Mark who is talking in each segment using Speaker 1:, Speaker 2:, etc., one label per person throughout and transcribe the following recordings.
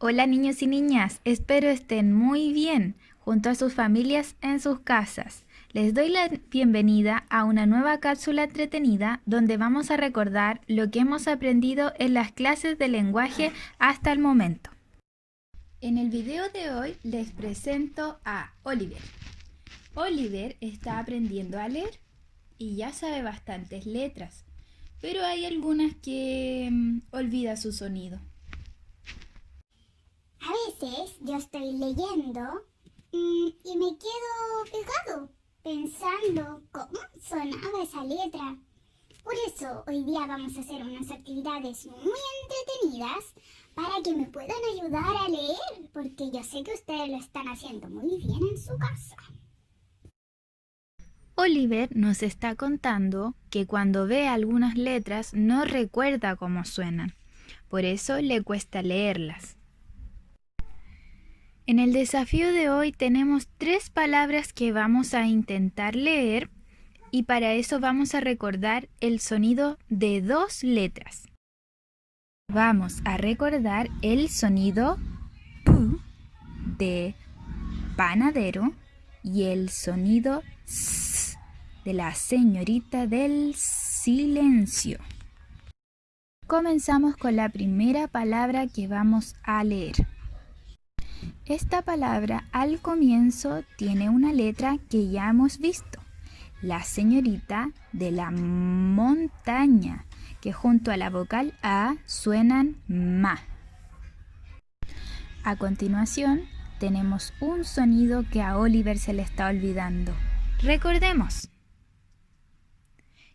Speaker 1: Hola niños y niñas, espero estén muy bien junto a sus familias en sus casas. Les doy la bienvenida a una nueva cápsula entretenida donde vamos a recordar lo que hemos aprendido en las clases de lenguaje hasta el momento. En el video de hoy les presento a Oliver. Oliver está aprendiendo a leer y ya sabe bastantes letras, pero hay algunas que olvida su sonido.
Speaker 2: A veces yo estoy leyendo y me quedo pegado pensando cómo sonaba esa letra. Por eso hoy día vamos a hacer unas actividades muy entretenidas para que me puedan ayudar a leer, porque yo sé que ustedes lo están haciendo muy bien en su casa.
Speaker 1: Oliver nos está contando que cuando ve algunas letras no recuerda cómo suenan, por eso le cuesta leerlas. En el desafío de hoy tenemos 3 palabras que vamos a intentar leer y para eso vamos a recordar el sonido de 2 letras. Vamos a recordar el sonido P de panadero y el sonido S de la señorita del silencio. Comenzamos con la primera palabra que vamos a leer. Esta palabra al comienzo tiene una letra que ya hemos visto, la señorita de la montaña, que junto a la vocal A suenan ma. A continuación, tenemos un sonido que a Oliver se le está olvidando. Recordemos.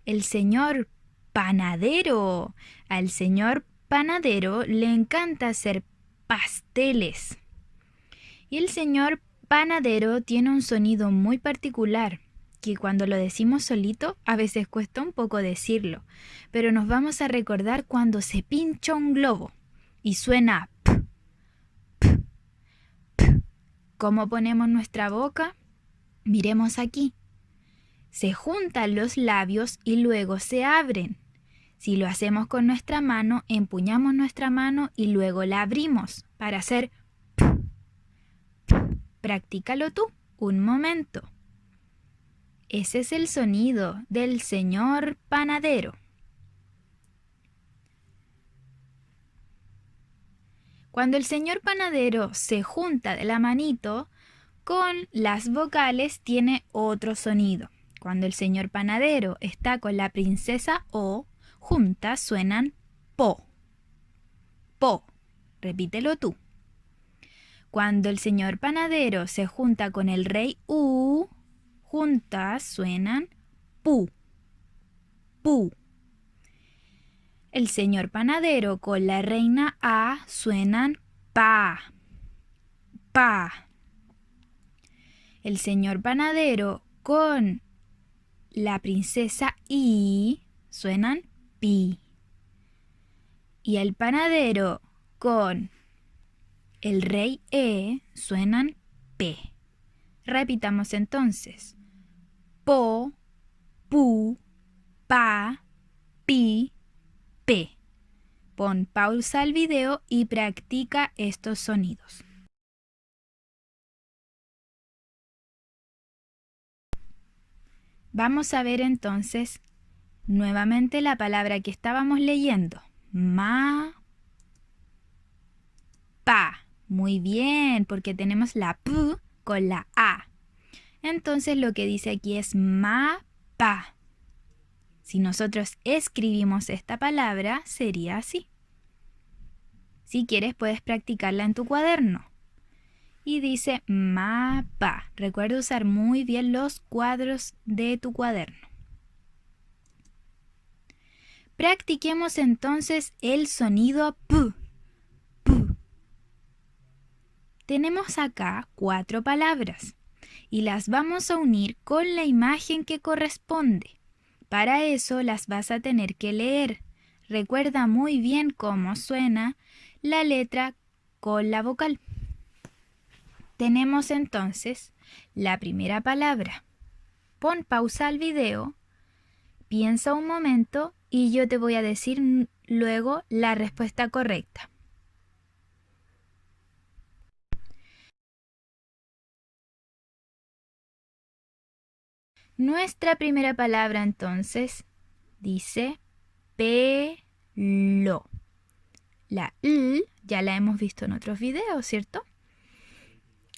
Speaker 1: El señor panadero. Al señor panadero le encanta hacer pasteles. Y el señor panadero tiene un sonido muy particular, que cuando lo decimos solito a veces cuesta un poco decirlo, pero nos vamos a recordar cuando se pincha un globo y suena p, p, p. ¿Cómo ponemos nuestra boca? Miremos aquí. Se juntan los labios y luego se abren. Si lo hacemos con nuestra mano, empuñamos nuestra mano y luego la abrimos para hacer p, p. Practícalo tú, un momento. Ese es el sonido del señor panadero. Cuando el señor panadero se junta de la manito, con las vocales tiene otro sonido. Cuando el señor panadero está con la princesa O, juntas suenan po. Po. Repítelo tú. Cuando el señor panadero se junta con el rey U, juntas suenan pu. Pu. El señor panadero con la reina A suenan pa. Pa. El señor panadero con la princesa I suenan pi. Y el panadero con el rey E suenan P. Repitamos entonces. Po, pu, pa, pi, P. Pon pausa al video y practica estos sonidos. Vamos a ver entonces nuevamente la palabra que estábamos leyendo. Ma, pa. Muy bien, porque tenemos la P con la A. Entonces lo que dice aquí es ma, pa. Si nosotros escribimos esta palabra, sería así. Si quieres, puedes practicarla en tu cuaderno. Y dice mapa. Recuerda usar muy bien los cuadros de tu cuaderno. Practiquemos entonces el sonido P. P. Tenemos acá 4 palabras y las vamos a unir con la imagen que corresponde. Para eso las vas a tener que leer. Recuerda muy bien cómo suena la letra con la vocal. Tenemos entonces la primera palabra. Pon pausa al video, piensa un momento y yo te voy a decir luego la respuesta correcta. Nuestra primera palabra entonces dice pelo. La L ya la hemos visto en otros videos, ¿cierto?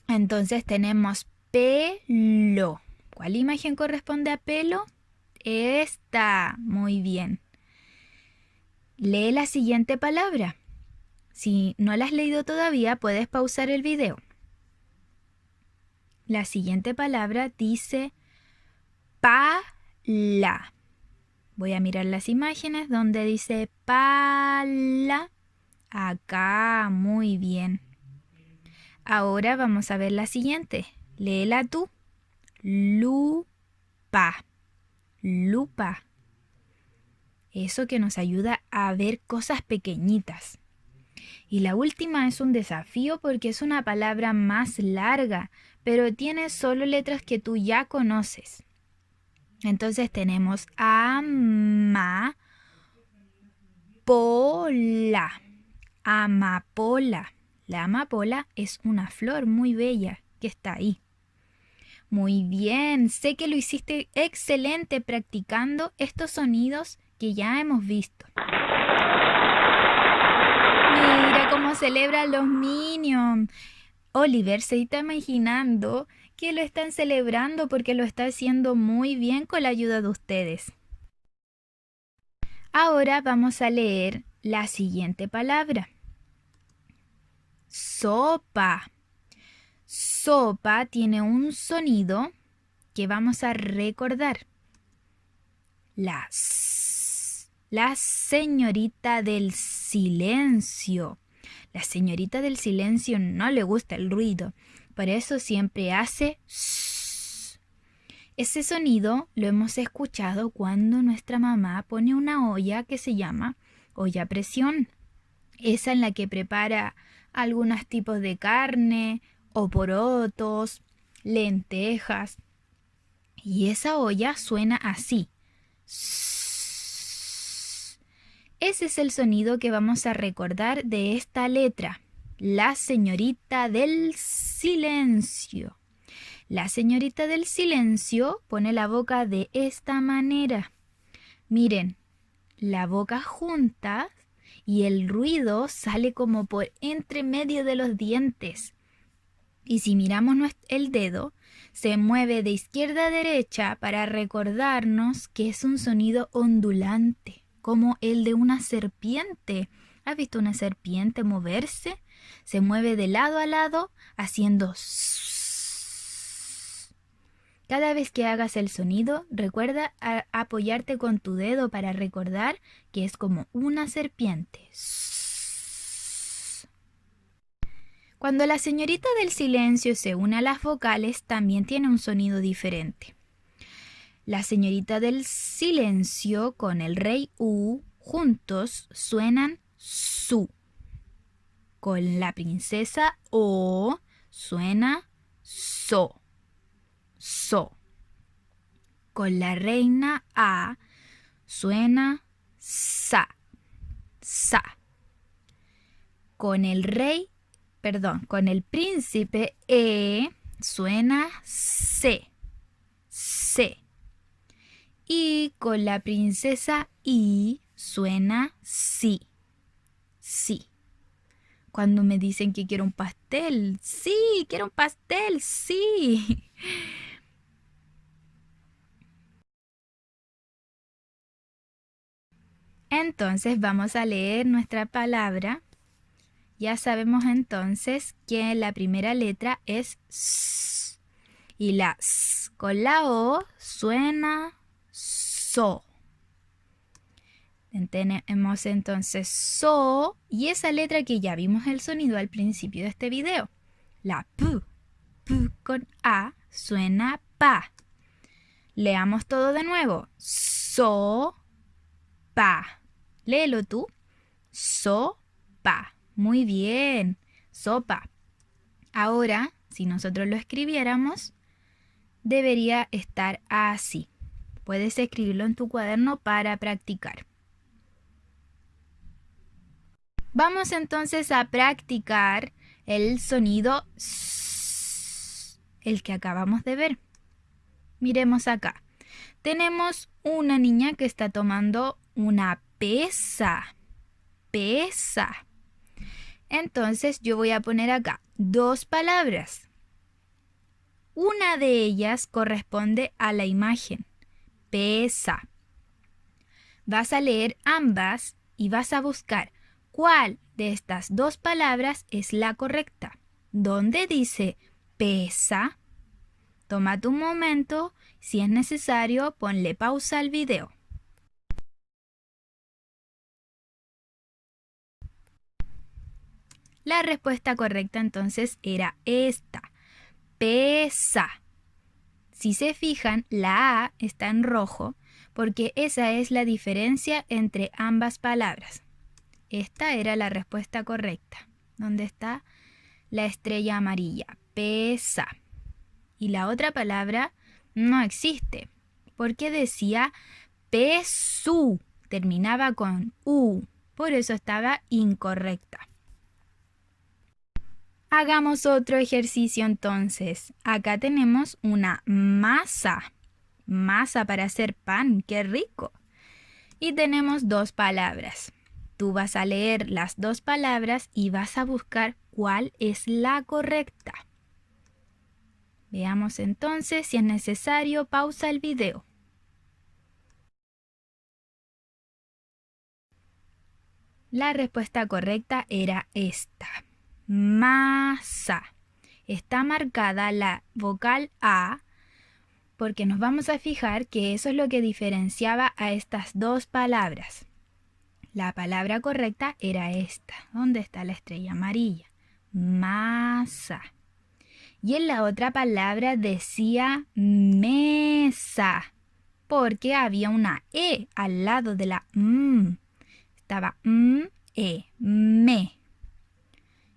Speaker 1: Entonces tenemos pelo. ¿Cuál imagen corresponde a pelo? Esta. Muy bien. Lee la siguiente palabra. Si no la has leído todavía, puedes pausar el video. La siguiente palabra dice pala. Voy a mirar las imágenes donde dice pala. Acá, muy bien. Ahora vamos a ver la siguiente. Léela tú. Lupa. Lupa. Eso que nos ayuda a ver cosas pequeñitas. Y la última es un desafío porque es una palabra más larga, pero tiene solo letras que tú ya conoces. Entonces tenemos amapola. Amapola. La amapola es una flor muy bella que está ahí. Muy bien, sé que lo hiciste excelente practicando estos sonidos que ya hemos visto. Mira cómo celebran los Minions. Oliver se está imaginando que lo están celebrando porque lo está haciendo muy bien con la ayuda de ustedes. Ahora vamos a leer la siguiente palabra. Sopa. Sopa tiene un sonido que vamos a recordar. La S. La señorita del silencio. La señorita del silencio no le gusta el ruido, por eso siempre hace S. Ese sonido lo hemos escuchado cuando nuestra mamá pone una olla que se llama olla a presión. Esa en la que prepara algunos tipos de carne o porotos, lentejas. Y esa olla suena así. Ese es el sonido que vamos a recordar de esta letra. La señorita del silencio. La señorita del silencio pone la boca de esta manera. Miren, la boca junta y el ruido sale como por entre medio de los dientes. Y si miramos el dedo, se mueve de izquierda a derecha para recordarnos que es un sonido ondulante, como el de una serpiente. ¿Has visto una serpiente moverse? Se mueve de lado a lado haciendo sss. Cada vez que hagas el sonido, recuerda apoyarte con tu dedo para recordar que es como una serpiente. Cuando la señorita del silencio se une a las vocales, también tiene un sonido diferente. La señorita del silencio con el rey U juntos suenan su. Con la princesa O suena so. So. Con la reina A suena sa. Sa. Con el príncipe E suena se. Se. Y con la princesa I suena sí. Sí. Cuando me dicen que quiero un pastel, sí, quiero un pastel, sí. Entonces vamos a leer nuestra palabra. Ya sabemos entonces que la primera letra es S. Y la S con la O suena so. Tenemos entonces so y esa letra que ya vimos el sonido al principio de este video. La P con A suena pa. Leamos todo de nuevo. So, pa. Léelo tú. So, pa. Muy bien. Sopa. Ahora, si nosotros lo escribiéramos, debería estar así. Puedes escribirlo en tu cuaderno para practicar. Vamos entonces a practicar el sonido S, el que acabamos de ver. Miremos acá. tenemos una niña que está tomando una pesa. Pesa. Entonces yo voy a poner acá 2 palabras. Una de ellas corresponde a la imagen. Pesa. Vas a leer ambas y vas a buscar cuál de estas 2 palabras es la correcta. ¿Dónde dice pesa? Tómate un momento. Si es necesario, ponle pausa al video. La respuesta correcta entonces era esta. Pesa. Si se fijan, la A está en rojo porque esa es la diferencia entre ambas palabras. Esta era la respuesta correcta. ¿Dónde está la estrella amarilla? Pesa. Y la otra palabra no existe porque decía pesu. Terminaba con U. Por eso estaba incorrecta. Hagamos otro ejercicio entonces. Acá tenemos una masa. Masa para hacer pan, qué rico. Y tenemos 2 palabras. Tú vas a leer las 2 palabras y vas a buscar cuál es la correcta. Veamos entonces, si es necesario, pausa el video. La respuesta correcta era esta. Masa. Está marcada la vocal A porque nos vamos a fijar que eso es lo que diferenciaba a estas 2 palabras. La palabra correcta era esta. ¿Dónde está la estrella amarilla? Masa. Y en la otra palabra decía mesa porque había una E al lado de la M. Estaba E, me.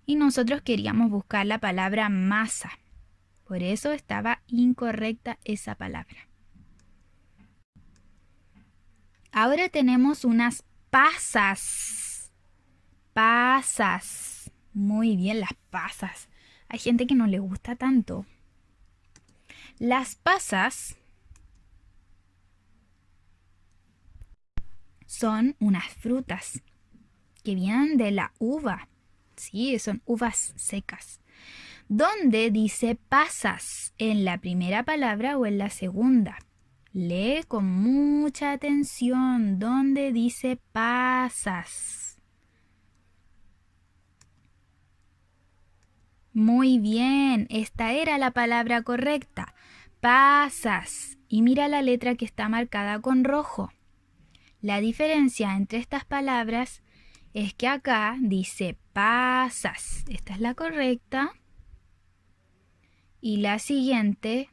Speaker 1: Y nosotros queríamos buscar la palabra masa. Por eso estaba incorrecta esa palabra. Ahora tenemos unas pasas. Pasas. Muy bien, las pasas. Hay gente que no le gusta tanto. Las pasas son unas frutas que vienen de la uva. Sí, son uvas secas. ¿Dónde dice pasas? ¿En la primera palabra o en la segunda? Lee con mucha atención. ¿Dónde dice pasas? Muy bien, esta era la palabra correcta. Pasas. Y mira la letra que está marcada con rojo. La diferencia entre estas palabras es que acá dice pasas. Esta es la correcta. Y la siguiente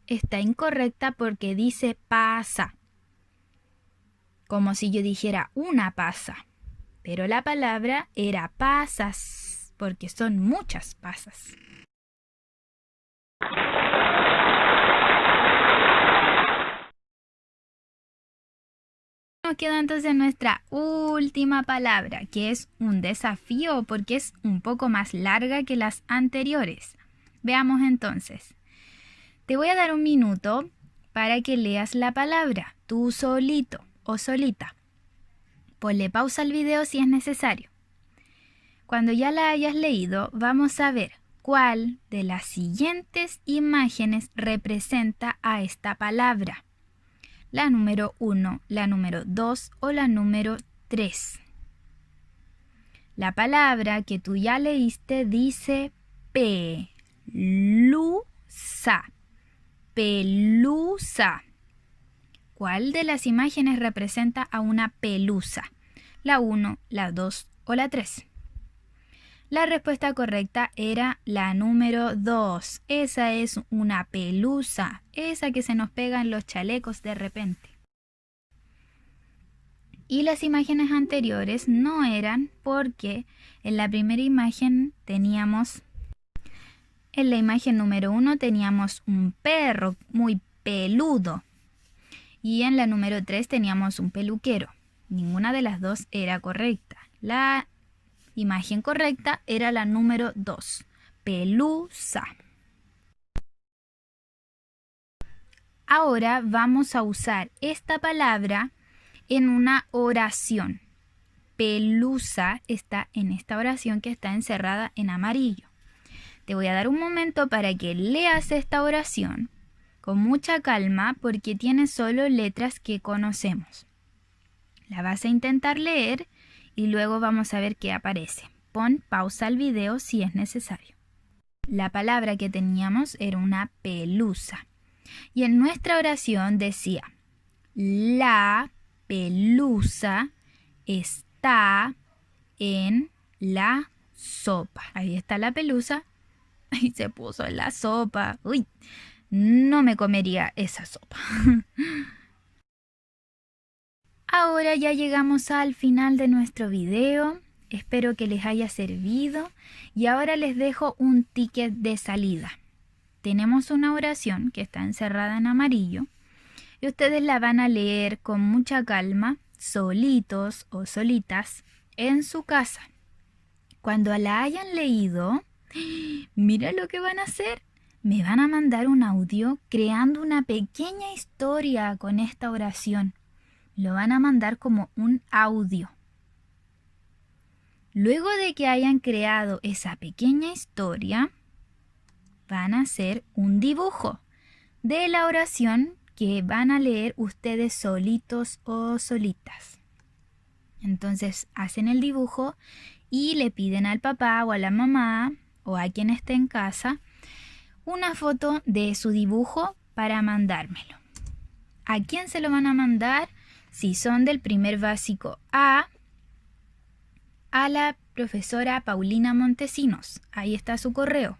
Speaker 1: está incorrecta porque dice pasa. Como si yo dijera una pasa. Pero la palabra era pasas porque son muchas pasas. Nos queda entonces nuestra última palabra, que es un desafío porque es un poco más larga que las anteriores. Veamos entonces. Te voy a dar un minuto para que leas la palabra, tú solito o solita. Ponle pausa al video si es necesario. Cuando ya la hayas leído, vamos a ver cuál de las siguientes imágenes representa a esta palabra. La número 1, la número 2 o la número 3. La palabra que tú ya leíste dice pelusa. Pelusa. ¿Cuál de las imágenes representa a una pelusa? ¿La 1, la 2 o la 3? La respuesta correcta era la número 2. Esa es una pelusa, esa que se nos pega en los chalecos de repente. Y las imágenes anteriores no eran porque en la primera imagen teníamos, en la imagen número 1 teníamos un perro muy peludo. Y en la número 3 teníamos un peluquero. Ninguna de las dos era correcta. La imagen correcta era la número 2, pelusa. Ahora vamos a usar esta palabra en una oración. Pelusa está en esta oración que está encerrada en amarillo. Te voy a dar un momento para que leas esta oración con mucha calma porque tiene solo letras que conocemos. La vas a intentar leer y luego vamos a ver qué aparece. Pon pausa al video si es necesario. La palabra que teníamos era una pelusa. Y en nuestra oración decía, la pelusa está en la sopa. Ahí está la pelusa. Ahí se puso en la sopa. Uy, no me comería esa sopa. Ahora ya llegamos al final de nuestro video. Espero que les haya servido. Y ahora les dejo un ticket de salida. Tenemos una oración que está encerrada en amarillo y ustedes la van a leer con mucha calma, solitos o solitas, en su casa. Cuando la hayan leído, mira lo que van a hacer. Me van a mandar un audio creando una pequeña historia con esta oración. Lo van a mandar como un audio. Luego de que hayan creado esa pequeña historia, van a hacer un dibujo de la oración que van a leer ustedes solitos o solitas. Entonces hacen el dibujo y le piden al papá o a la mamá o a quien esté en casa una foto de su dibujo para mandármelo. ¿A quién se lo van a mandar? Si son del primer básico A la profesora Paulina Montesinos. Ahí está su correo.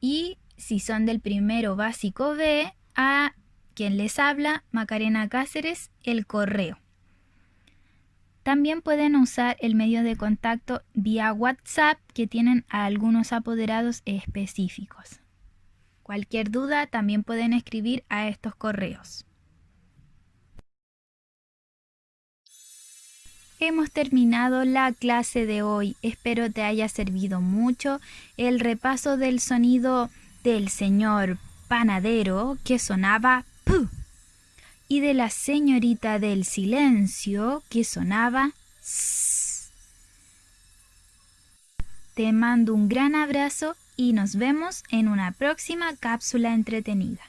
Speaker 1: Y si son del primero básico B, a quien les habla, Macarena Cáceres, el correo. También pueden usar el medio de contacto vía WhatsApp que tienen a algunos apoderados específicos. Cualquier duda también pueden escribir a estos correos. Hemos terminado la clase de hoy. Espero te haya servido mucho el repaso del sonido del señor panadero que sonaba P y de la señorita del silencio que sonaba S. Te mando un gran abrazo y nos vemos en una próxima cápsula entretenida.